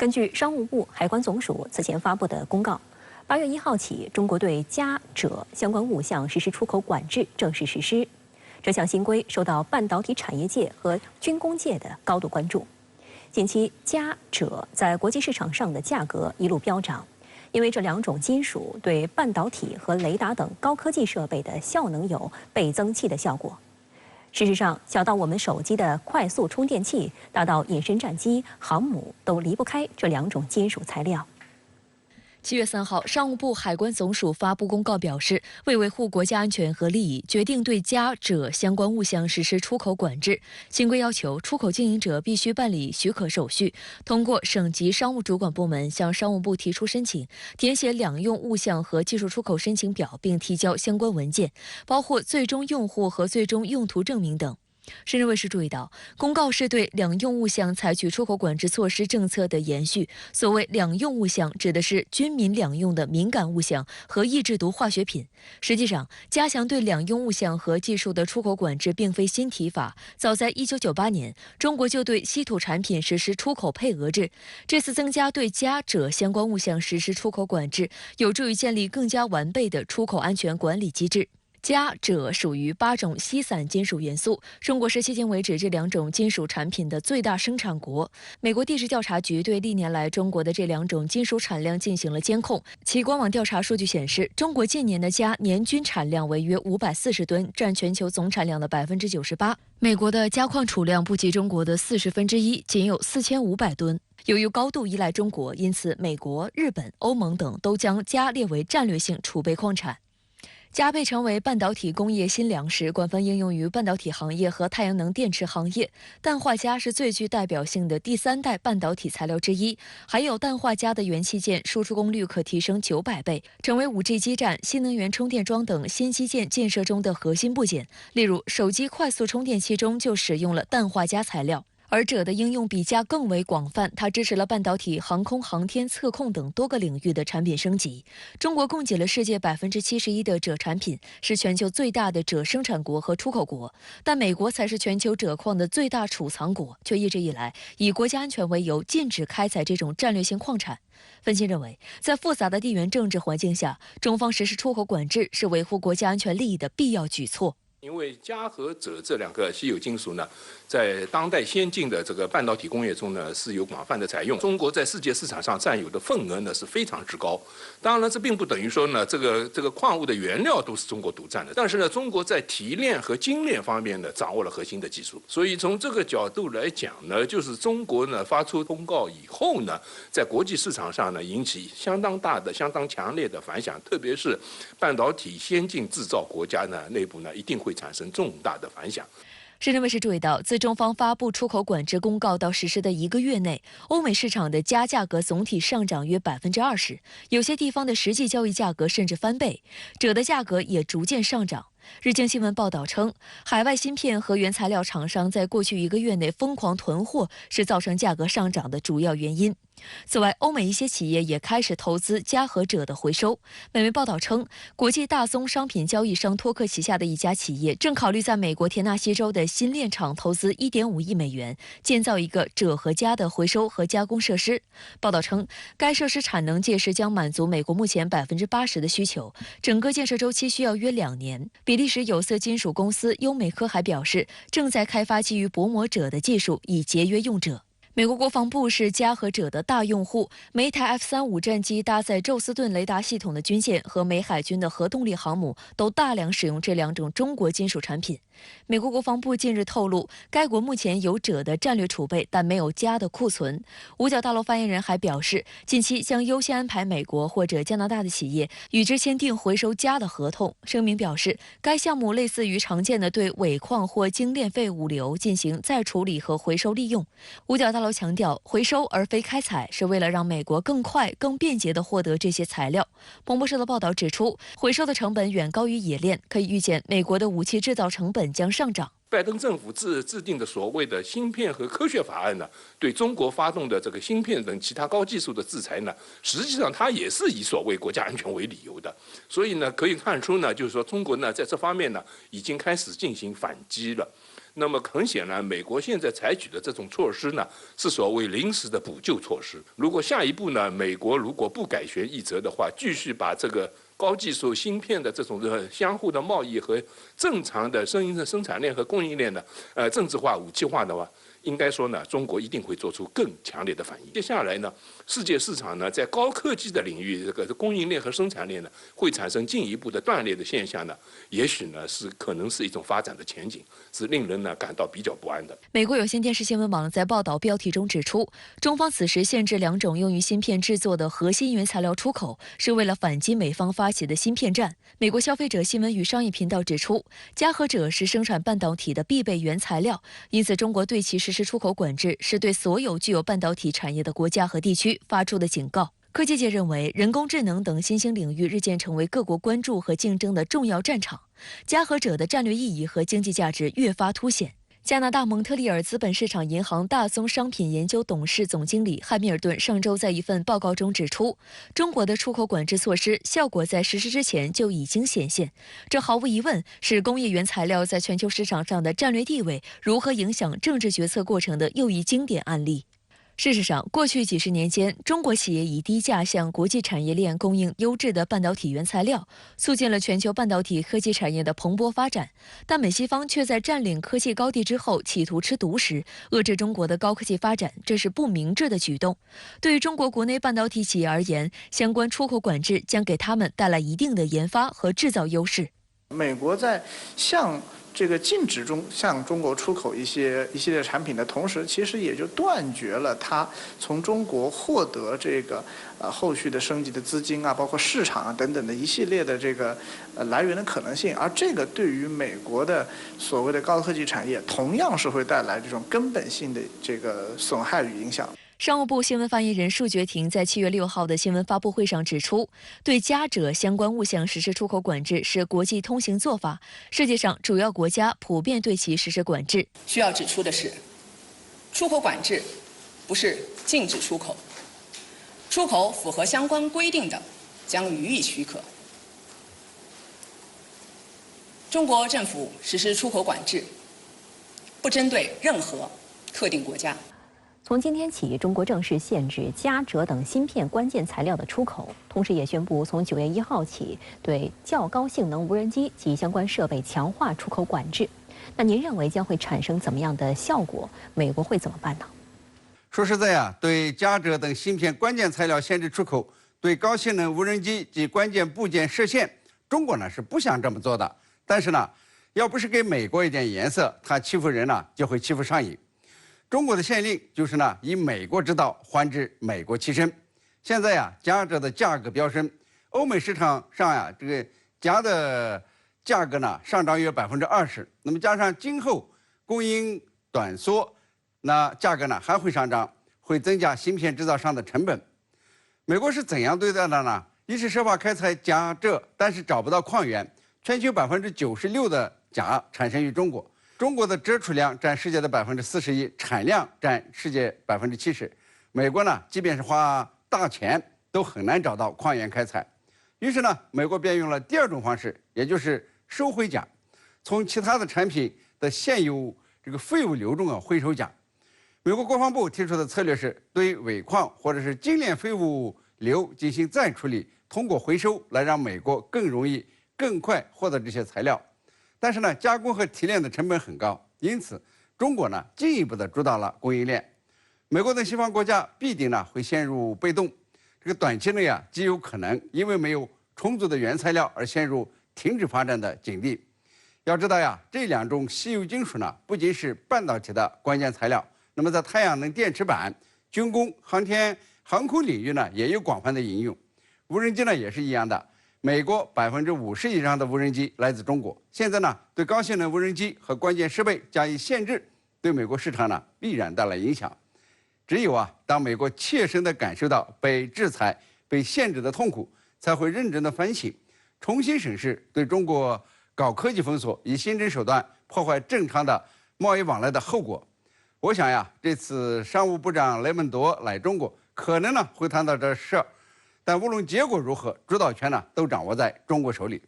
根据商务部海关总署此前发布的公告，8月1号起，中国对镓、锗相关物项实施出口管制正式实施。这项新规受到半导体产业界和军工界的高度关注。近期，镓、锗在国际市场上的价格一路飙涨，因为这两种金属对半导体和雷达等高科技设备的效能有倍增器的效果。事实上，小到我们手机的快速充电器，大到隐身战机、航母，都离不开这两种金属材料。7月3号，商务部海关总署发布公告表示，为维护国家安全和利益，决定对镓、锗相关物项实施出口管制。新规要求，出口经营者必须办理许可手续，通过省级商务主管部门向商务部提出申请，填写两用物项和技术出口申请表，并提交相关文件，包括最终用户和最终用途证明等。深圳卫视注意到，公告是对两用物项采取出口管制措施政策的延续。所谓两用物项，指的是军民两用的敏感物项和易制毒化学品。实际上，加强对两用物项和技术的出口管制并非新提法，早在1998年，中国就对稀土产品实施出口配额制。这次增加对镓、锗相关物项实施出口管制，有助于建立更加完备的出口安全管理机制。镓、锗属于8种稀散金属元素，中国是迄今为止这两种金属产品的最大生产国。美国地质调查局对历年来中国的这两种金属产量进行了监控，其官网调查数据显示，中国近年的镓年均产量为约540吨，占全球总产量的98%。美国的镓矿储量不及中国的1/40，仅有4500吨。由于高度依赖中国，因此美国、日本、欧盟等都将镓列为战略性储备矿产。镓被称为半导体工业新粮食，广泛应用于半导体行业和太阳能电池行业。氮化镓是最具代表性的第3代半导体材料之一，含有氮化镓的元器件输出功率可提升900倍，成为5G 基站、新能源充电桩等新基建建设中的核心部件。例如，手机快速充电器中就使用了氮化镓材料。而锗的应用比镓更为广泛，它支持了半导体、航空航天、测控等多个领域的产品升级。中国供给了世界71%的锗产品，是全球最大的锗生产国和出口国。但美国才是全球锗矿的最大储藏国，却一直以来以国家安全为由禁止开采这种战略性矿产。分析认为，在复杂的地缘政治环境下，中方实施出口管制是维护国家安全利益的必要举措。因为镓和锗这两个稀有金属呢，在当代先进的这个半导体工业中呢，是有广泛的采用。中国在世界市场上占有的份额呢是非常之高。当然了，这并不等于说呢，这个矿物的原料都是中国独占的。但是呢，中国在提炼和精炼方面呢，掌握了核心的技术。所以从这个角度来讲呢，就是中国呢发出公告以后呢，在国际市场上呢，引起相当大的、相当强烈的反响。特别是半导体先进制造国家呢，内部呢一定会产生重大的反响。深圳卫视注意到，自中方发布出口管制公告到实施的1个月内，欧美市场的镓价格总体上涨约20%，有些地方的实际交易价格甚至翻倍，锗的价格也逐渐上涨。日经新闻报道称，海外芯片和原材料厂商在过去1个月内疯狂囤货，是造成价格上涨的主要原因。此外，欧美一些企业也开始投资镓和锗的回收。美媒报道称，国际大宗商品交易商托克旗下的一家企业正考虑在美国田纳西州的新炼厂投资1.5亿美元，建造一个锗和镓的回收和加工设施。报道称，该设施产能届时将满足美国目前80%的需求，整个建设周期需要约2年。比利时有色金属公司优美科还表示，正在开发基于薄膜锗的技术，以节约用锗。美国国防部是镓和锗的大用户，每台 F-35战机搭载宙斯盾雷达系统的军舰和美海军的核动力航母都大量使用这两种中国金属产品。美国国防部近日透露，该国目前有锗的战略储备，但没有镓的库存。五角大楼发言人还表示，近期将优先安排美国或者加拿大的企业与之签订回收镓的合同。声明表示，该项目类似于常见的对尾矿或精炼废物流进行再处理和回收利用。五角大楼强调，回收而非开采是为了让美国更快、更便捷地获得这些材料。彭博社的报道指出，回收的成本远高于冶炼，可以预见美国的武器制造成本将上涨。拜登政府制定的所谓的芯片和科学法案呢，对中国发动的这个芯片等其他高技术的制裁呢，实际上它也是以所谓国家安全为理由的。所以呢，可以看出呢，就是说中国呢在这方面呢已经开始进行反击了。那么很显然，美国现在采取的这种措施呢，是所谓临时的补救措施。如果下一步呢，美国如果不改弦易辙的话，继续把这个高技术芯片的这种相互的贸易和正常的生产链和供应链的政治化、武器化的话，应该说呢，中国一定会做出更强烈的反应。接下来呢，世界市场呢，在高科技的领域，这个供应链和生产链呢，会产生进一步的断裂的现象呢，也许呢是可能是一种发展的前景，是令人呢感到比较不安的。美国有线电视新闻网在报道标题中指出，中方此时限制2种用于芯片制作的核心原材料出口，是为了反击美方发起的芯片战。美国消费者新闻与商业频道指出，嘉禾者是生产半导体的必备原材料，因此中国对其实施出口管制，是对所有具有半导体产业的国家和地区发出的警告。科技界认为，人工智能等新兴领域日渐成为各国关注和竞争的重要战场，嘉禾者的战略意义和经济价值越发凸显。加拿大蒙特利尔资本市场银行大宗商品研究董事总经理汉密尔顿上周在一份报告中指出，中国的出口管制措施效果在实施之前就已经显现，这毫无疑问是工业原材料在全球市场上的战略地位如何影响政治决策过程的又一经典案例。事实上，过去几十年间，中国企业以低价向国际产业链供应优质的半导体原材料，促进了全球半导体科技产业的蓬勃发展。但美西方却在占领科技高地之后，企图吃独食，遏制中国的高科技发展，这是不明智的举动。对于中国国内半导体企业而言，相关出口管制将给他们带来一定的研发和制造优势。美国在向禁止向中国出口一系列产品的同时，其实也就断绝了它从中国获得后续的升级的资金啊，包括市场啊等等的一系列的来源的可能性。而这个对于美国的所谓的高科技产业，同样是会带来这种根本性的损害与影响。商务部新闻发言人束觉婷在7月6号的新闻发布会上指出，对嘉者相关物项实施出口管制是国际通行做法，世界上主要国家普遍对其实施管制。需要指出的是，出口管制不是禁止出口，出口符合相关规定的将予以许可。中国政府实施出口管制，不针对任何特定国家。从今天起，中国正式限制嘉者等芯片关键材料的出口，同时也宣布从9月1号起，对较高性能无人机及相关设备强化出口管制。那您认为将会产生怎么样的效果？美国会怎么办呢？说实在呀，对嘉者等芯片关键材料限制出口，对高性能无人机及关键部件设限，中国呢是不想这么做的。但是呢，要不是给美国一点颜色，他欺负人呢就会欺负上瘾。中国的限令就是呢，以美国之道还治美国其身。现在呀，嘉者的价格飙升，欧美市场上呀，嘉的价格呢上涨约20%。那么加上今后供应短缩，那价格呢还会上涨，会增加芯片制造商的成本。美国是怎样对待的呢？一是设法开采嘉锗，但是找不到矿源，全球96%的钾产生于中国。中国的锗储量占世界的41%，产量占世界70%。美国呢，即便是花大钱，都很难找到矿源开采。于是呢，美国便用了第二种方式，也就是收回钾，从其他的产品的现有废物流中回收钾。美国国防部提出的策略是对尾矿或者是精炼废物流进行再处理，通过回收来让美国更容易、更快获得这些材料。但是呢，加工和提炼的成本很高，因此中国呢进一步的主导了供应链。美国等西方国家必定呢会陷入被动，短期内啊极有可能因为没有充足的原材料而陷入停止发展的境地。要知道呀，这2种稀有金属呢不仅是半导体的关键材料，那么在太阳能电池板、军工、航天、航空领域呢也有广泛的应用。无人机呢也是一样的。美国50%以上的无人机来自中国，现在呢对高性能无人机和关键设备加以限制，对美国市场呢必然带来影响。只有当美国切身地感受到被制裁、被限制的痛苦，才会认真地反省，重新审视对中国搞科技封锁、以刑侦手段破坏正常的贸易往来的后果。我想呀，这次商务部长雷蒙多来中国，可能呢会谈到这事儿。但无论结果如何，主导权呢都掌握在中国手里。